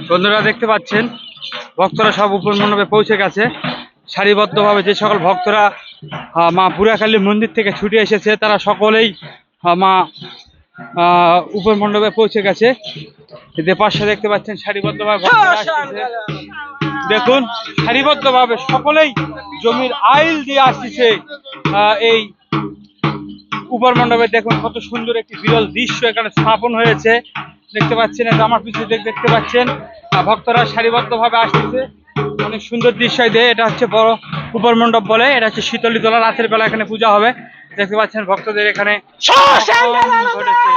বন্ধুরা দেখতে পাচ্ছেন ভক্তরা সব উপর মণ্ডপে পৌঁছে গেছে সারিবদ্ধভাবে। যে সকল ভক্তরা মা বুড়াখালী মন্দির থেকে ছুটে এসেছে তারা সকলেই মা উপর মণ্ডপে পৌঁছে গেছে। এদের পাশে দেখতে পাচ্ছেন সারিবদ্ধভাবে দেখুন সারিবদ্ধভাবে সকলেই জমির আইল দিয়ে আসছে এই উপর মণ্ডপে। দেখুন কত সুন্দর একটি বিরল দৃশ্য এখানে স্থাপন হয়েছে দেখতে পাচ্ছেন। এটা আমার পিছনে দেখতে পাচ্ছেন ভক্তরা সারিবদ্ধভাবে আসতেছে অনেক সুন্দর দৃশ্য দিয়ে। এটা হচ্ছে বড় উপর মণ্ডপ বলে, এটা হচ্ছে শীতলীতলা। রাতের বেলা এখানে পূজা হবে দেখতে পাচ্ছেন ভক্তদের এখানে ঘটেছে।